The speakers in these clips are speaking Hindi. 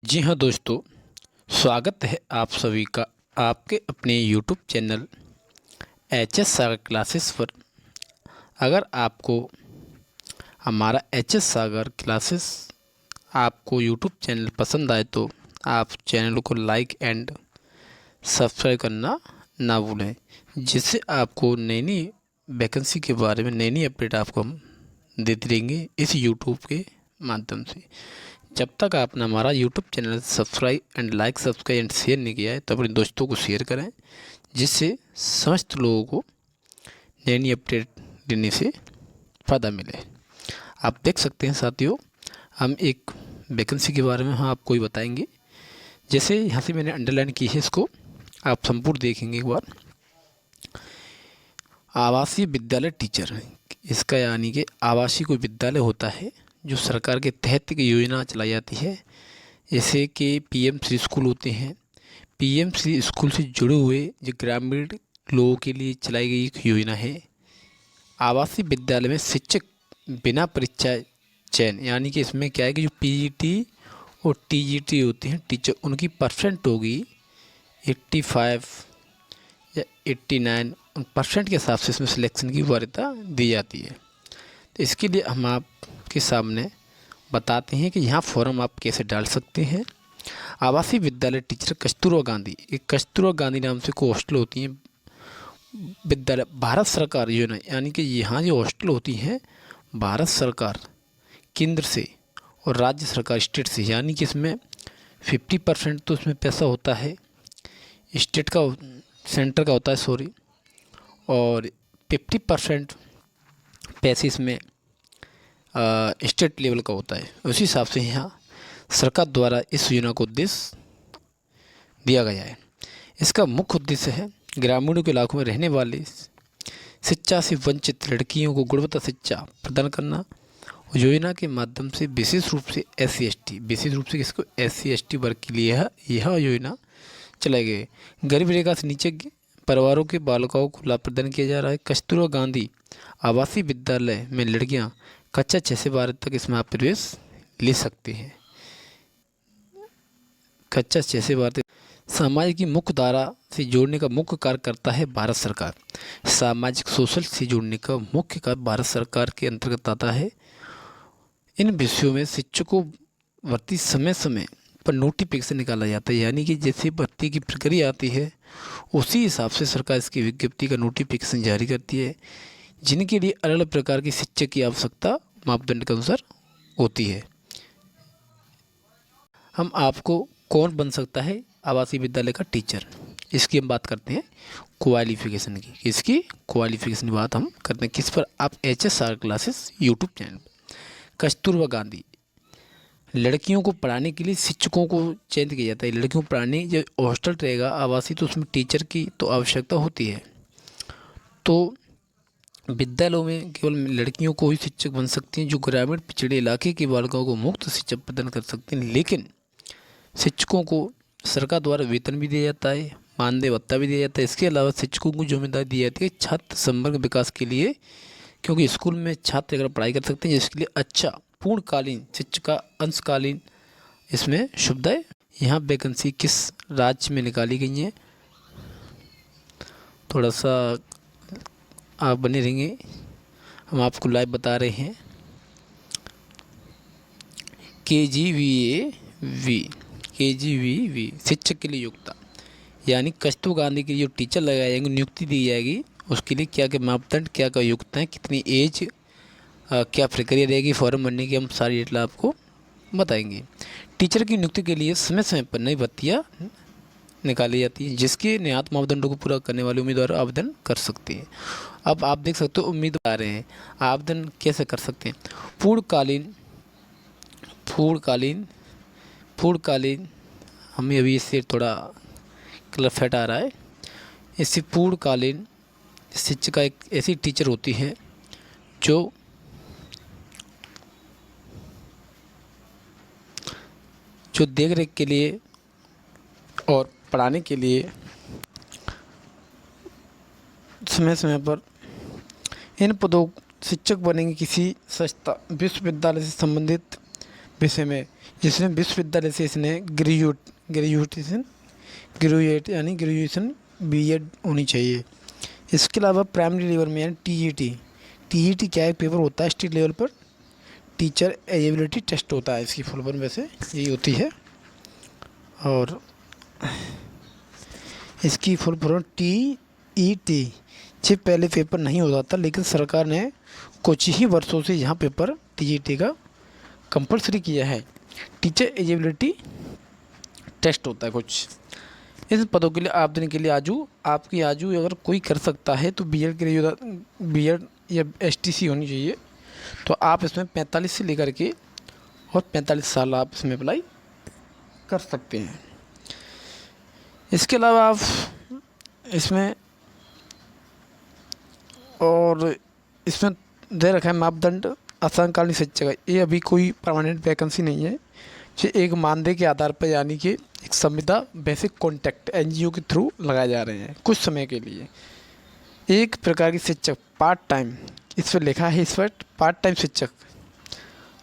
जी हाँ दोस्तों, स्वागत है आप सभी का आपके अपने यूट्यूब चैनल एच एस सागर क्लासेस पर। अगर आपको हमारा एच एस सागर क्लासेस आपको यूट्यूब चैनल पसंद आए तो आप चैनल को लाइक एंड सब्सक्राइब करना ना भूलें, जिससे आपको नई नई वैकेंसी के बारे में नई नई अपडेट आपको हम देते रहेंगे इस यूट्यूब के माध्यम से। जब तक आपने हमारा YouTube channel subscribe and like subscribe and share नहीं किया है तो अपने दोस्तों को शेयर करें, जिससे समस्त लोगों को नई नई अपडेट देने से फ़ायदा मिले। आप देख सकते हैं साथियों, हम एक वैकेंसी के बारे में हम आपको ही बताएंगे। जैसे यहाँ से मैंने अंडरलाइन की है, इसको आप संपूर्ण देखेंगे एक बार। आवासीय विद्यालय टीचर, इसका यानी कि आवासीय कोई विद्यालय होता है जो सरकार के तहत की योजना चलाई जाती है, जैसे कि पीएम श्री स्कूल होते हैं। पीएम श्री स्कूल से जुड़े हुए जो ग्रामीण लोगों के लिए चलाई गई एक योजना है। आवासीय विद्यालय में शिक्षक बिना परीक्षा चयन, यानी कि इसमें क्या है कि जो पीजीटी और टीजीटी होते हैं टीचर, उनकी परसेंट होगी 85 या 89, उन परसेंट के हिसाब से इसमें सिलेक्शन की वरीयता दी जाती है। तो इसके लिए हम आपके सामने बताते हैं कि यहाँ फॉर्म आप कैसे डाल सकते हैं। आवासीय विद्यालय टीचर कस्तूरबा गांधी, एक कस्तूरबा गांधी नाम से कोई हॉस्टल होती हैं विद्यालय, भारत सरकार योजना, यानी कि यहाँ जो हॉस्टल होती हैं भारत सरकार केंद्र से और राज्य सरकार स्टेट से, यानी कि इसमें 50% तो इसमें पैसा होता है स्टेट का, सेंटर का होता है सॉरी, और 50% पैसे इसमें स्टेट लेवल का होता है। उसी हिसाब से यहाँ सरकार द्वारा इस योजना को उद्देश्य दिया गया है। इसका मुख्य उद्देश्य है ग्रामीणों के इलाकों में रहने वाले शिक्षा से वंचित लड़कियों को गुणवत्ता शिक्षा प्रदान करना। योजना के माध्यम से विशेष रूप से SC/ST, विशेष रूप से किसको, SC/ST वर्ग के लिए यह योजना चलाई गई। गरीब रेखा से नीचे परिवारों के बालिकाओं को लाभ प्रदान किया जा रहा है। कस्तूरबा गांधी आवासीय विद्यालय में लड़कियां कक्षा 6 से 12 तक इसमें आप प्रवेश ले सकते हैं। कक्षा 6 से 12 तक समाज की मुख्य धारा से जोड़ने का मुख्य कार्य करता है भारत सरकार। सामाजिक सोशल से जोड़ने का मुख्य कार्य भारत सरकार के अंतर्गत आता है। इन विषयों में शिक्षकों भर्ती समय समय पर नोटिफिकेशन निकाला जाता है, यानी कि जैसे भर्ती की प्रक्रिया आती है उसी हिसाब से सरकार इसकी विज्ञप्ति का नोटिफिकेशन जारी करती है, जिनके लिए अलग अलग प्रकार की शिक्षक की आवश्यकता मापदंड के अनुसार होती है। हम आपको कौन बन सकता है आवासीय विद्यालय का टीचर, इसकी हम बात करते हैं क्वालिफिकेशन की। इसकी क्वालिफिकेशन की बात हम करते हैं किस पर, आप HSR classes YouTube channel. Kasturba Gandhi लड़कियों को पढ़ाने के लिए शिक्षकों को चयन किया जाता है। लड़कियों को पढ़ाने जो हॉस्टल रहेगा आवासीय, तो उसमें टीचर की तो आवश्यकता होती है। तो विद्यालयों में केवल लड़कियों को ही शिक्षक बन सकती हैं जो ग्रामीण पिछड़े इलाके की बालिकाओं को मुफ्त शिक्षा प्रदान कर सकते हैं। लेकिन शिक्षकों को सरकार द्वारा वेतन भी दिया जाता है, मानदेय भत्ता भी दिया जाता है। इसके अलावा शिक्षकों को जिम्मेदारी दी जाती है छात्र संवर्ग विकास के लिए, क्योंकि स्कूल में छात्र अगर पढ़ाई कर सकते हैं जिसके लिए अच्छा पूर्णकालीन शिक्षक का अंशकालीन इसमें सुविधाएं। यहाँ वैकेंसी किस राज्य में निकाली गई हैं, थोड़ा सा आप बने रहेंगे, हम आपको लाइव बता रहे हैं। KGVAV शिक्षक के लिए योग्यता, यानी कस्तूरबा गांधी के लिए जो टीचर लगाए जाएंगे, नियुक्ति दी जाएगी, उसके लिए क्या क्या मापदंड, क्या क्या योग्यता है, कितनी एज, क्या प्रक्रिया रहेगी फॉर्म भरने की, हम सारी डिटेल आपको बताएंगे। टीचर की नियुक्ति के लिए समय समय पर नई भर्तियाँ निकाली जाती है, जिसके नियत मापदंडों को पूरा करने वाले उम्मीदवार आवेदन कर सकते हैं। अब आप देख सकते हो उम्मीदवार हैं, आवेदन कैसे कर सकते हैं। पूर्णकालीन हमें अभी इससे थोड़ा कलर फेट आ रहा है। इससे पूर्णकालीन शिक्षिका एक ऐसी टीचर होती है जो देख रेख के लिए और पढ़ाने के लिए समय समय पर इन पदों शिक्षक बनेंगे किसी संस्था विश्वविद्यालय से संबंधित विषय में, जिसने विश्वविद्यालय से इसने ग्रेजुएशन बीएड होनी चाहिए। इसके अलावा प्राइमरी लेवल में यानी टीईटी क्या एक पेपर होता है स्टेट लेवल पर, टीचर एलिजिबिलिटी टेस्ट होता है, इसकी फुल फॉर्म वैसे यही होती है। और इसकी फुल फॉर्म टीईटी से पहले पेपर नहीं होता था, लेकिन सरकार ने कुछ ही वर्षों से यहाँ पेपर टीईटी का कंपलसरी किया है। टीचर एलिजिबिलिटी टेस्ट होता है कुछ। इस पदों के लिए आवेदन के लिए आपकी आयु अगर कोई कर सकता है तो बीएड या एसटीसी होनी चाहिए। तो आप इसमें 45 से लेकर के और 45 साल आप इसमें अप्लाई कर सकते हैं। इसके अलावा आप इसमें दे रखा है मापदंड असामकालीन शिक्षक। ये अभी कोई परमानेंट वैकेंसी नहीं है, ये एक मानदेय के आधार पर यानी कि एक संविदा बेसिक कॉन्टैक्ट एनजीओ के थ्रू लगाए जा रहे हैं कुछ समय के लिए। एक प्रकार की शिक्षक पार्ट टाइम, इस पर लिखा है, इस पर पार्ट टाइम शिक्षक,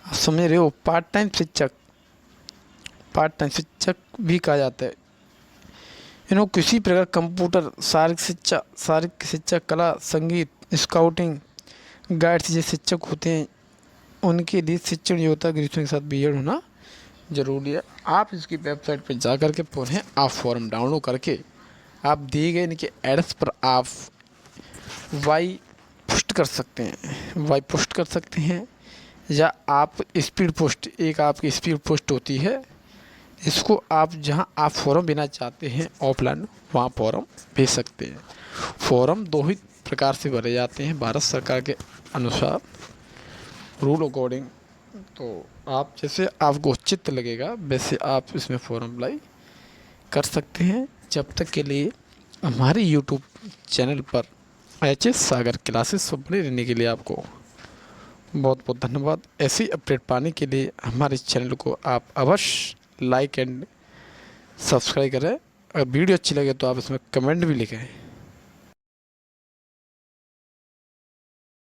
आप समझ रहे हो, पार्ट टाइम शिक्षक भी कहा जाता है। इन्हों किसी प्रकार कंप्यूटर, शारीरिक शिक्षा, कला, संगीत, स्काउटिंग, गाइड से शिक्षक होते हैं, उनके लिए शिक्षण योग्यता ग्रेजुएशन के साथ बीएड होना जरूरी है। आप इसकी वेबसाइट पर जा कर के पुनः आप फॉर्म डाउनलोड करके आप दिए गए इनके एड्रेस पर आप वाई पोस्ट कर सकते हैं, या आप स्पीड पोस्ट, एक आपकी स्पीड पोस्ट होती है, इसको आप जहां आप फॉर्म देना चाहते हैं ऑफलाइन वहां फॉर्म भेज सकते हैं। फॉर्म 2 ही प्रकार से भरे जाते हैं भारत सरकार के अनुसार रूल अकॉर्डिंग। तो आप जैसे आपको उचित लगेगा वैसे आप इसमें फॉर्म अप्लाई कर सकते हैं। जब तक के लिए हमारे यूट्यूब चैनल पर एचएस सागर क्लासेस बने रहने के लिए आपको बहुत बहुत धन्यवाद। ऐसी अपडेट पाने के लिए हमारे चैनल को आप अवश्य लाइक एंड सब्सक्राइब करें। अगर वीडियो अच्छी लगे तो आप इसमें कमेंट भी लिखें।